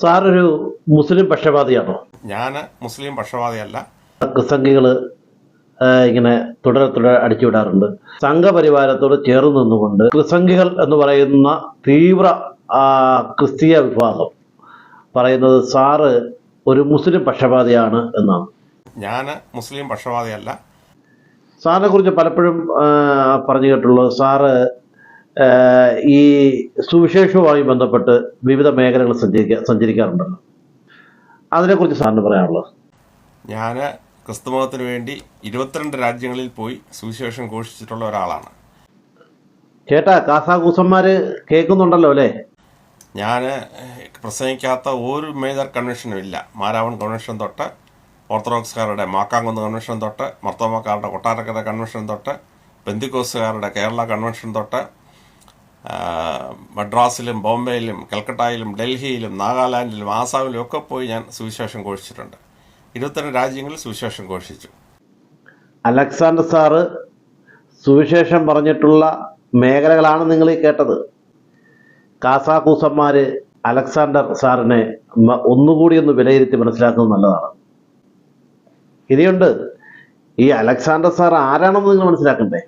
സാറൊരു മുസ്ലിം പക്ഷപാതിയാണോ? ഞാൻ മുസ്ലിം പക്ഷപാതിയല്ല. ക്രിസംഖികൾ ഇങ്ങനെ തുടരെ അടിച്ചുവിടാറുണ്ട്. സംഘപരിവാരത്തോട് ചേർന്ന് നിന്നുകൊണ്ട് ക്രിസംഖികൾ എന്ന് പറയുന്ന തീവ്ര ക്രിസ്തീയ വിഭാഗം പറയുന്നത് സാറ് ഒരു മുസ്ലിം പക്ഷപാതിയാണ് എന്നാണ്. ഞാൻ മുസ്ലിം പക്ഷപാതിയല്ല. സാറിനെ കുറിച്ച് പലപ്പോഴും പറഞ്ഞു കേട്ടുള്ളത് സാറ് ഈ സുവിശേഷവുമായി ബന്ധപ്പെട്ട് വിവിധ മേഖലകൾ സഞ്ചരിക്കാറുണ്ടല്ലോ. അതിനെക്കുറിച്ച് സാറിന് പറയാനുള്ളത്? ഞാൻ ക്രിസ്തുമതത്തിന് വേണ്ടി 22 രാജ്യങ്ങളിൽ പോയി സുവിശേഷം ഘോഷിച്ചിട്ടുള്ള ഒരാളാണ്. ചേട്ടാ, കാസാകൂസന്മാര് കേൾക്കുന്നുണ്ടല്ലോ അല്ലേ? ഞാൻ പ്രസംഗിക്കാത്ത ഒരു മേജർ കൺവെൻഷനും ഇല്ല. മാരാവൺ കൺവെൻഷൻ തൊട്ട്, ഓർത്തഡോക്സുകാരുടെ മാക്കാങ്കുന്ന് കൺവെൻഷൻ തൊട്ട്, മർത്തോമക്കാരുടെ കൊട്ടാരക്കര കൺവെൻഷൻ തൊട്ട്, പെന്തിക്കോസുകാരുടെ കേരള കൺവെൻഷൻ തൊട്ട്, മദ്രാസിലും ബോംബെയിലും കൽക്കട്ടയിലും ഡൽഹിയിലും നാഗാലാൻഡിലും ആസാമിലും ഒക്കെ പോയി ഞാൻ സുവിശേഷം ഘോഷിച്ചിട്ടുണ്ട്. 22 രാജ്യങ്ങളിൽ സുവിശേഷം ഘോഷിച്ചു. അലക്സാണ്ടർ സാറ് സുവിശേഷം പറഞ്ഞിട്ടുള്ള മേഖലകളാണ് നിങ്ങൾ ഈ കേട്ടത്. കാസാക്കൂസന്മാര് അലക്സാണ്ടർ സാറിനെ ഒന്നുകൂടി ഒന്ന് വിലയിരുത്തി മനസ്സിലാക്കുന്നത് നല്ലതാണ്. ഇനിയുണ്ട്, ഈ അലക്സാണ്ടർ സാർ ആരാണെന്ന് നിങ്ങൾ മനസ്സിലാക്കണ്ടേ?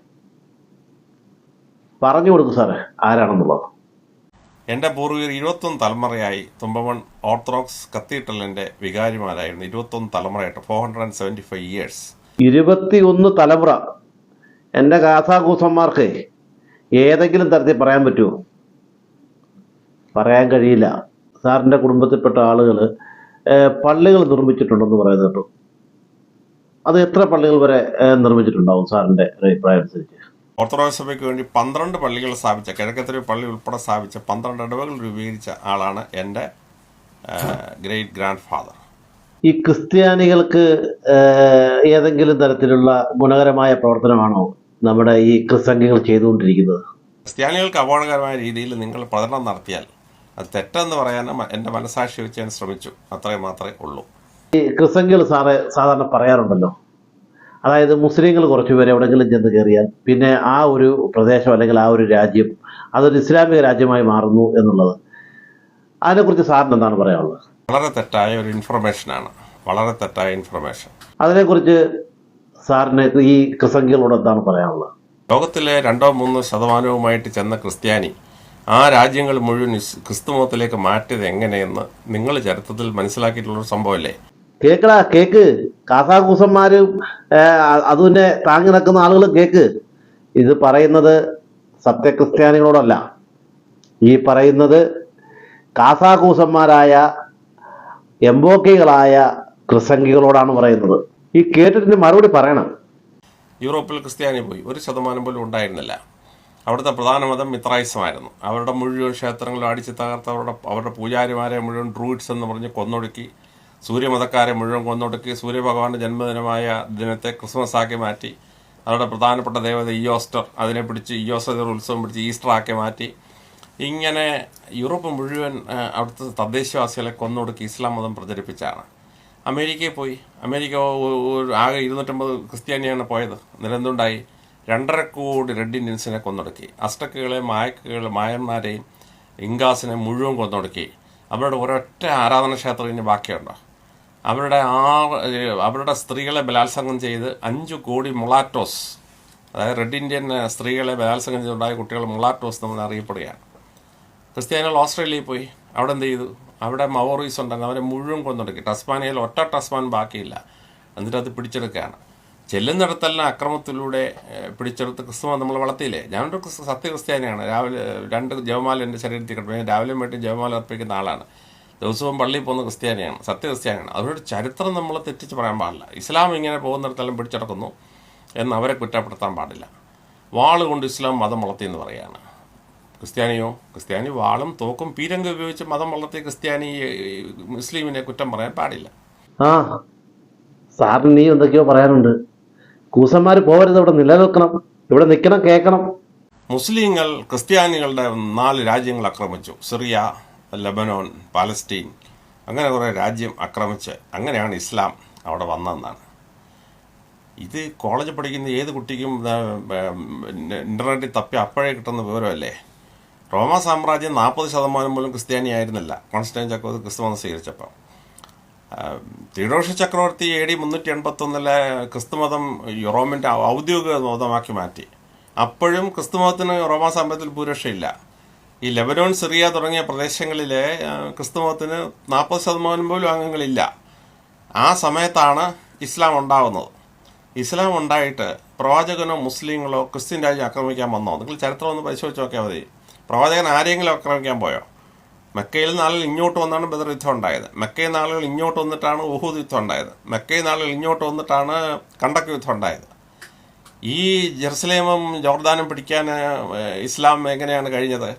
പറഞ്ഞു കൊടുക്കും സാറേ ആരാണെന്നുള്ളത്. എൻ്റെ പൂർവികർ 21 തലമുറയായി തുമ്പമൺ ഓർത്തഡോക്സ് കത്തീഡ്രലിൻ്റെ വികാരിമാരായിരുന്നു. 21 തലമുറയായിട്ട് 475 ഇയേഴ്സ്. 21 തലമുറ. എൻ്റെ കാസാക്കൂസന്മാർക്ക് ഏതെങ്കിലും തരത്തിൽ പറയാൻ പറ്റുമോ? പറയാൻ കഴിയില്ല. സാറിൻ്റെ കുടുംബത്തിൽപ്പെട്ട ആളുകൾ പള്ളികൾ നിർമ്മിച്ചിട്ടുണ്ടെന്ന് പറയുന്നത് കേട്ടോ. അത് എത്ര പള്ളികൾ വരെ നിർമ്മിച്ചിട്ടുണ്ടാവും സാറിൻ്റെ ഒരു അഭിപ്രായം അനുസരിച്ച്? ഓർത്തഡോക്സ് സഭയ്ക്ക് വേണ്ടി 12 പള്ളികൾ സ്ഥാപിച്ച, കിഴക്കത്തൊരു പള്ളി ഉൾപ്പെടെ സ്ഥാപിച്ച 12 ഇടവകൾ രൂപീകരിച്ച ആളാണ് എൻ്റെ ഗ്രേറ്റ് ഗ്രാൻഡ് ഫാദർ. ഈ ക്രിസ്ത്യാനികൾക്ക് ഏതെങ്കിലും തരത്തിലുള്ള ഗുണകരമായ പ്രവർത്തനമാണോ നമ്മുടെ ഈ ക്രിസ്ത്യാനികൾ ചെയ്തുകൊണ്ടിരിക്കുന്നത്? ക്രിസ്ത്യാനികൾക്ക് അപകടകരമായ രീതിയിൽ നിങ്ങൾ പ്രചരണം നടത്തിയാൽ അത് തെറ്റെന്ന് പറയാനും എൻ്റെ മനസാക്ഷി വെച്ച് ഞാൻ ശ്രമിച്ചു. അത്രയും മാത്രമേ ഉള്ളൂ. ഈ ക്രിസ്ത്യാനികൾ സാധാരണ പറയാറുണ്ടല്ലോ, അതായത് മുസ്ലിങ്ങൾ കുറച്ചുപേരെ എവിടെയെങ്കിലും ചെന്ന് കയറിയാൽ പിന്നെ ആ ഒരു പ്രദേശം അല്ലെങ്കിൽ ആ ഒരു രാജ്യം അതൊരു ഇസ്ലാമിക രാജ്യമായി മാറുന്നു എന്നുള്ളത്. അതിനെക്കുറിച്ച് സാറിന് എന്താണ് പറയാനുള്ളത്? വളരെ തെറ്റായ ഒരു ഇൻഫർമേഷനാണ്. വളരെ തെറ്റായ ഇൻഫർമേഷൻ. അതിനെക്കുറിച്ച് സാറിന് ഈ ക്രിസ്ത്യാനികളോട് എന്താണ് പറയാനുള്ളത്? ലോകത്തിലെ 2-3% ചെന്ന ക്രിസ്ത്യാനി ആ രാജ്യങ്ങൾ മുഴുവൻ ക്രിസ്തുമതത്തിലേക്ക് മാറ്റിയത് എങ്ങനെയെന്ന് നിങ്ങൾ ചരിത്രത്തിൽ മനസ്സിലാക്കിയിട്ടുള്ളൊരു സംഭവമല്ലേ? കേക്കടാ, കേക്ക്. കാസാക്കൂസന്മാരും അതിനെ താങ്ങി നിൽക്കുന്ന ആളുകൾ കേക്ക്. ഇത് പറയുന്നത് സത്യക്രിസ്ത്യാനികളോടല്ല, ഈ പറയുന്നത് കാസാക്കൂസന്മാരായ എംബോക്കികളായ ക്രിസംഖികളോടാണ് പറയുന്നത്. ഈ കേട്ടിട്ട് മറുപടി പറയണം. യൂറോപ്പിൽ ക്രിസ്ത്യാനി പോയി 1% പോലും ഉണ്ടായിരുന്നില്ല. അവിടുത്തെ പ്രധാന മതം മിത്രായിസമായിരുന്നു. അവരുടെ മുഴുവൻ ക്ഷേത്രങ്ങളും അടിച്ച് തകർത്ത് അവരുടെ പൂജാരിമാരെ മുഴുവൻ ഡ്രൂയിഡ്സ് എന്ന് പറഞ്ഞ് കൊന്നൊടുക്കി. സൂര്യമതക്കാരെ മുഴുവൻ കൊന്നൊടുക്കി. സൂര്യഭഗവാന്റെ ജന്മദിനമായ ദിനത്തെ ക്രിസ്മസ് ആക്കി മാറ്റി. അവരുടെ പ്രധാനപ്പെട്ട ദേവത ഇയോസ്റ്റർ, അതിനെ പിടിച്ച് ഇയോസ്റ്റർ ഉത്സവം പിടിച്ച് ഈസ്റ്റർ ആക്കി മാറ്റി. ഇങ്ങനെ യൂറോപ്പ് മുഴുവൻ അവിടുത്തെ തദ്ദേശവാസികളെ കൊന്നൊടുക്കി ഇസ്ലാം മതം പ്രചരിപ്പിച്ചാണ്. അമേരിക്കയിൽ പോയി. അമേരിക്ക ആകെ 250 ക്രിസ്ത്യാനിയാണ് പോയത്. നിരന്തുണ്ടായി 2.5 കോടി റെഡ് ഇന്ത്യൻസിനെ കൊന്നൊടുക്കി. അസ്റ്റക്കുകളെ, മായന്മാരെയും ഇങ്കാസിനെ മുഴുവൻ കൊന്നൊടുക്കി. അവരുടെ ഒരൊറ്റ ആരാധനാക്ഷേത്രം ഇനി ബാക്കിയുണ്ടോ? അവരുടെ സ്ത്രീകളെ ബലാത്സംഗം ചെയ്ത് 5 കോടി മുളാറ്റോസ്, അതായത് റെഡ് ഇന്ത്യൻ സ്ത്രീകളെ ബലാത്സംഗം ചെയ്തുണ്ടായ കുട്ടികൾ മുളാറ്റോസ് നമ്മൾ അറിയപ്പെടുകയാണ്. ക്രിസ്ത്യാനികൾ ഓസ്ട്രേലിയയിൽ പോയി. അവിടെ എന്ത് ചെയ്തു? അവിടെ മവോറീസ് ഉണ്ടെന്ന് അവരെ മുഴുവൻ കൊന്നൊടുക്കി. ടസ്മാനിയയിൽ ഒറ്റ ടസ്മാൻ ബാക്കിയില്ല. എന്നിട്ട് അത് പിടിച്ചെടുക്കുകയാണ്. ചെല്ലുന്നിടത്തെല്ലാം അക്രമത്തിലൂടെ പിടിച്ചെടുത്ത് ക്രിസ്തുമതം നമ്മൾ വളർത്തിയില്ലേ? ഞാനൊരു സത്യക്രിസ്ത്യാനിയാണ്. രാവിലെ 2 ജപമാല എൻ്റെ ശരീരത്തിൽ കിട്ടും. ഞാൻ രാവിലെ വേണ്ടി ജപമാല അർപ്പിക്കുന്ന ആളാണ്. ദിവസവും പള്ളിയിൽ പോകുന്ന ക്രിസ്ത്യാനിയാണ്, സത്യക്രിസ്ത്യാനിയാണ്. അവരുടെ ചരിത്രം നമ്മൾ തെറ്റിച്ച് പറയാൻ പാടില്ല. ഇസ്ലാം ഇങ്ങനെ പോകുന്നിടത്തെല്ലാം പിടിച്ചെടുക്കുന്നു എന്ന് അവരെ കുറ്റപ്പെടുത്താൻ പാടില്ല. വാള് കൊണ്ട് ഇസ്ലാം മതം വളർത്തിയെന്ന് പറയുകയാണ്. ക്രിസ്ത്യാനി വാളും തോക്കും പീരങ്ക് ഉപയോഗിച്ച് മതം വളർത്തിയ ക്രിസ്ത്യാനി മുസ്ലിമിനെ കുറ്റം പറയാൻ പാടില്ല. സാറിന് നീ എന്തൊക്കെയോ പറയാനുണ്ട്. കൂസന്മാർ പോകരുത്, ഇവിടെ നിലനിൽക്കണം, ഇവിടെ നിൽക്കണം, കേൾക്കണം. മുസ്ലിങ്ങൾ ക്രിസ്ത്യാനികളുടെ 4 രാജ്യങ്ങൾ ആക്രമിച്ചു. സിറിയ, ലബനോൻ, പാലസ്റ്റീൻ, അങ്ങനെ കുറേ രാജ്യം ആക്രമിച്ച് അങ്ങനെയാണ് ഇസ്ലാം അവിടെ വന്നതെന്നാണ്. ഇത് കോളേജിൽ പഠിക്കുന്ന ഏത് കുട്ടിക്കും ഇൻ്റർനെറ്റിൽ തപ്പി അപ്പോഴേ കിട്ടുന്ന വിവരമല്ലേ? റോമാ സാമ്രാജ്യം 40% പോലും ക്രിസ്ത്യാനിയായിരുന്നില്ല കോൺസ്റ്റന്റൈൻ ചക്രവർത്തി ക്രിസ്തുമതം സ്വീകരിച്ചപ്പോൾ. തിയോഡോഷ്യസ് ചക്രവർത്തി AD 381 ക്രിസ്തുമതം റോമിൻ്റെ ഔദ്യോഗിക മതമാക്കി മാറ്റി. അപ്പോഴും ക്രിസ്തുമതത്തിന് റോമാ സാമ്രാജ്യത്തിൽ ഭൂരിപക്ഷമില്ല. ഈ ലെബനോൺ, സിറിയ തുടങ്ങിയ പ്രദേശങ്ങളിലെ ക്രിസ്തുമതത്തിന് 40% പോലും അംഗങ്ങളില്ല. ആ സമയത്താണ് ഇസ്ലാം ഉണ്ടാകുന്നത്. ഇസ്ലാം ഉണ്ടായിട്ട് പ്രവാചകനോ മുസ്ലിങ്ങളോ ക്രിസ്ത്യൻ രാജ്യം ആക്രമിക്കാൻ വന്നോ? നിങ്ങൾ ചരിത്രം ഒന്ന് പരിശോധിച്ച് നോക്കിയാൽ മതി. പ്രവാചകൻ ആരെങ്കിലും ആക്രമിക്കാൻ പോയോ? മക്കയിൽ നിന്ന് ആളുകൾ ഇങ്ങോട്ട് വന്നാണ് ബദർ യുദ്ധം ഉണ്ടായത്. മക്കയിൽ നിന്ന് ആളുകൾ ഇങ്ങോട്ട് വന്നിട്ടാണ് ഉഹൂദ് യുദ്ധം ഉണ്ടായത്. മക്കയിൽ നിന്ന് ആളുകൾ ഇങ്ങോട്ട് വന്നിട്ടാണ് കണ്ടക്ക് യുദ്ധം ഉണ്ടായത്. ഈ ജെറുസലേമും ജോർദാനും പിടിക്കാൻ ഇസ്ലാം എങ്ങനെയാണ് കഴിഞ്ഞത്?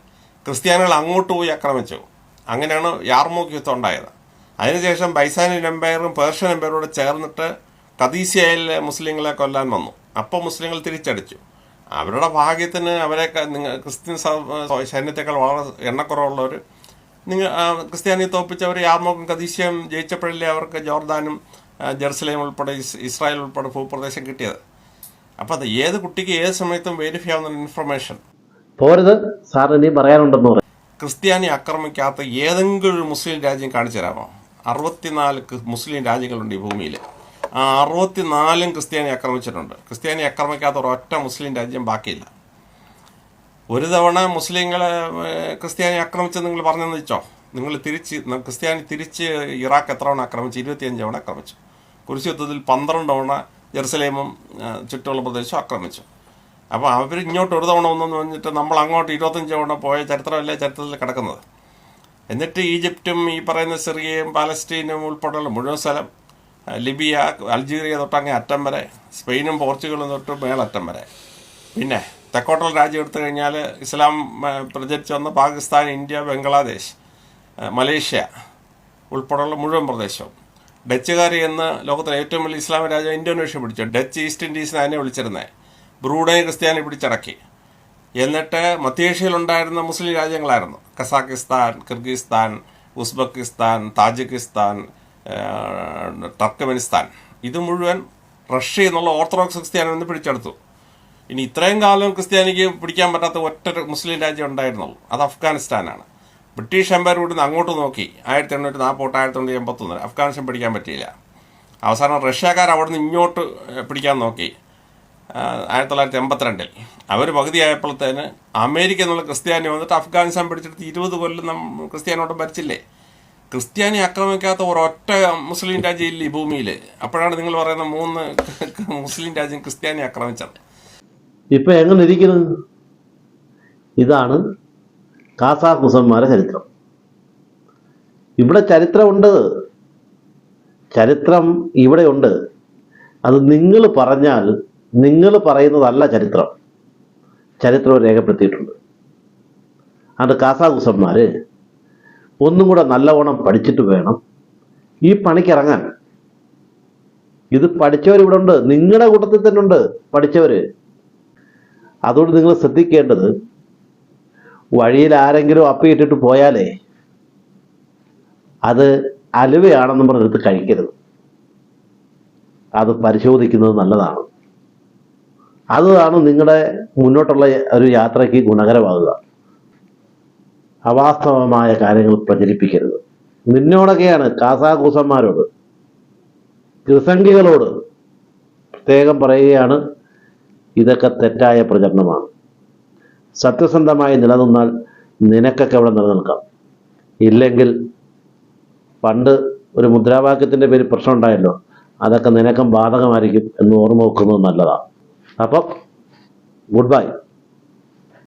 ക്രിസ്ത്യാനികൾ അങ്ങോട്ട് പോയി ആക്രമിച്ചു. അങ്ങനെയാണ് യാർമൂക്ക് യുദ്ധം ഉണ്ടായത്. അതിനുശേഷം ബൈസാനിയൻ എംപയറും പേർഷ്യൻ എംപയറോട് ചേർന്നിട്ട് കദീസിയയിൽ മുസ്ലിങ്ങളെ കൊല്ലാൻ വന്നു. അപ്പോൾ മുസ്ലിങ്ങൾ തിരിച്ചടിച്ചു. അവരുടെ ഭാഗ്യത്തിന് അവരെ ക്രിസ്ത്യൻ സൈന്യത്തെക്കാൾ വളരെ എണ്ണക്കുറവുള്ളവർ ക്രിസ്ത്യാനിയെ തോപ്പിച്ചവർ യാർമൂക്കും കദീസിയയും ജയിച്ചപ്പോഴല്ലേ അവർക്ക് ജോർദാനും ജെറുസലേം ഉൾപ്പെടെ ഇസ്രായേൽ ഉൾപ്പെടെ ഭൂപ്രദേശം കിട്ടിയത്. അപ്പോൾ അത് ഏത് കുട്ടിക്ക് ഏത് സമയത്തും വെരിഫൈ ആവുന്ന ഇൻഫർമേഷൻ പോരുത്. സാർ ഇനിയും പറയാനുണ്ടെന്ന് പറയും. ക്രിസ്ത്യാനി ആക്രമിക്കാത്ത ഏതെങ്കിലും ഒരു മുസ്ലിം രാജ്യം കാണിച്ചു തരാമോ? 64 മുസ്ലിം രാജ്യങ്ങളുണ്ട് ഈ ഭൂമിയിൽ. ആ 64 ക്രിസ്ത്യാനി ആക്രമിച്ചിട്ടുണ്ട്. ക്രിസ്ത്യാനി ആക്രമിക്കാത്ത ഒരൊറ്റ മുസ്ലിം രാജ്യം ബാക്കിയില്ല. ഒരു തവണ മുസ്ലിങ്ങളെ ക്രിസ്ത്യാനി ആക്രമിച്ചെന്ന് നിങ്ങൾ പറഞ്ഞെന്ന് വെച്ചോ. നിങ്ങൾ ക്രിസ്ത്യാനി തിരിച്ച് ഇറാഖ് എത്ര തവണ ആക്രമിച്ചു? 25 തവണ ആക്രമിച്ചു. കുരിശ് യുദ്ധത്തിൽ 12 തവണ ജെറുസലേമും ചുറ്റുമുള്ള പ്രദേശവും ആക്രമിച്ചു. അപ്പോൾ അവർ ഇങ്ങോട്ട് ഒരു തവണ ഒന്നെന്ന് പറഞ്ഞിട്ട് നമ്മൾ അങ്ങോട്ട് 25 തവണ പോയ ചരിത്രമല്ലേ ചരിത്രത്തിൽ കിടക്കുന്നത്. എന്നിട്ട് ഈജിപ്തും ഈ പറയുന്ന സിറിയയും പാലസ്റ്റീനും ഉൾപ്പെടെയുള്ള മുഴുവൻ സ്ഥലം, ലിബിയ, അൾജീരിയ തൊട്ടങ്ങേ അറ്റം വരെ, സ്പെയിനും പോർച്ചുഗലും തൊട്ട് മേളറ്റം വരെ, പിന്നെ തെക്കോട്ടുള്ള രാജ്യം എടുത്തു കഴിഞ്ഞാൽ ഇസ്ലാം പ്രചരിച്ചു വന്ന പാകിസ്ഥാൻ, ഇന്ത്യ, ബംഗ്ലാദേശ്, മലേഷ്യ ഉൾപ്പെടെയുള്ള മുഴുവൻ പ്രദേശവും. ഡച്ചുകാർ എന്ന് ലോകത്തിലെ ഏറ്റവും വലിയ ഇസ്ലാമിക രാജ്യം ഇന്തോനേഷ്യ പിടിച്ചു. ഡച്ച് ഈസ്റ്റ് ഇൻഡീസിനെ അതിനെ വിളിച്ചിരുന്നത്. ബ്രൂണൈ ക്രിസ്ത്യാനി പിടിച്ചടക്കി. എന്നിട്ട് മധ്യേഷ്യയിലുണ്ടായിരുന്ന മുസ്ലിം രാജ്യങ്ങളായിരുന്നു കസാക്കിസ്ഥാൻ, കിർഗിസ്ഥാൻ, ഉസ്ബെക്കിസ്ഥാൻ, താജിക്കിസ്ഥാൻ, ടർക്കമെനിസ്ഥാൻ. ഇത് മുഴുവൻ റഷ്യ എന്നുള്ള ഓർത്തഡോക്സ് ക്രിസ്ത്യാനി എന്ന് പിടിച്ചെടുത്തു. ഇനി ഇത്രയും കാലം ക്രിസ്ത്യാനിക്ക് പിടിക്കാൻ പറ്റാത്ത ഒറ്റ മുസ്ലിം രാജ്യം ഉണ്ടായിരുന്നുള്ളൂ, അത് അഫ്ഗാനിസ്ഥാനാണ്. ബ്രിട്ടീഷ് എംപയർ ഇവിടുന്ന് അങ്ങോട്ട് നോക്കി 1840 1981 അഫ്ഗാനിസ്ഥാൻ പിടിക്കാൻ പറ്റിയില്ല. അവസാനം റഷ്യക്കാർ അവിടുന്ന് ഇങ്ങോട്ട് പിടിക്കാൻ നോക്കി 1982. അവർ പകുതിയായപ്പോഴത്തേന് അമേരിക്ക എന്നുള്ള ക്രിസ്ത്യാനി വന്നിട്ട് അഫ്ഗാനിസ്ഥാൻ പിടിച്ചെടുത്ത് 20 കൊല്ലം ക്രിസ്ത്യാനോട്ട് ഭരിച്ചില്ലേ. ക്രിസ്ത്യാനി ആക്രമിക്കാത്ത ഒരൊറ്റ മുസ്ലിം രാജ്യം ഇല്ല ഈ ഭൂമിയിൽ. അപ്പോഴാണ് നിങ്ങൾ പറയുന്ന 3 മുസ്ലിം രാജ്യം ക്രിസ്ത്യാനി ആക്രമിച്ചത്. ഇപ്പൊ എങ്ങനെ ഇരിക്കുന്നത്? ഇതാണ് കാസാഖ് മുസൽമാരെ ചരിത്രം. ഇവിടെ ചരിത്രമുണ്ട്, ചരിത്രം ഇവിടെയുണ്ട്. അത് നിങ്ങൾ പറഞ്ഞാൽ നിങ്ങൾ പറയുന്നതല്ല ചരിത്രം. ചരിത്രം രേഖപ്പെടുത്തിയിട്ടുണ്ട്. അത് കാസാഖ് മുസൽമാർ ഒന്നും കൂടെ നല്ലവണ്ണം പഠിച്ചിട്ട് വേണം ഈ പണിക്കിറങ്ങാൻ. ഇത് പഠിച്ചവരിവിടെ ഉണ്ട്, നിങ്ങളുടെ കൂട്ടത്തിൽ തന്നെ ഉണ്ട് പഠിച്ചവർ. അതുകൊണ്ട് നിങ്ങൾ ശ്രദ്ധിക്കേണ്ടത്, വഴിയിൽ ആരെങ്കിലും അപ്പിയിട്ടിട്ട് പോയാലേ അത് അലുവയാണെന്ന് പറഞ്ഞെടുത്ത് കഴിക്കരുത്. അത് പരിശോധിക്കുന്നത് നല്ലതാണ്. അതാണ് നിങ്ങളുടെ മുന്നോട്ടുള്ള ഒരു യാത്രയ്ക്ക് ഗുണകരമാകുക. അവാസ്തവമായ കാര്യങ്ങൾ പ്രചരിപ്പിക്കരുത്. നിന്നോടൊക്കെയാണ്, കാസാഖൂസന്മാരോട്, ക്രിസംഖികളോട് പ്രത്യേകം പറയുകയാണ്, ഇതൊക്കെ തെറ്റായ പ്രചരണമാണ്. സത്യസന്ധമായി നിലനിന്നാൽ നിനക്കൊക്കെ അവിടെ നിലനിൽക്കാം. ഇല്ലെങ്കിൽ പണ്ട് ഒരു മുദ്രാവാക്യത്തിൻ്റെ പേര് പ്രശ്നം ഉണ്ടായല്ലോ, അതൊക്കെ നിനക്കും ബാധകമായിരിക്കും എന്ന് ഓർമ്മ വെക്കുന്നത് നല്ലതാണ്. അപ്പം ഗുഡ് ബൈ.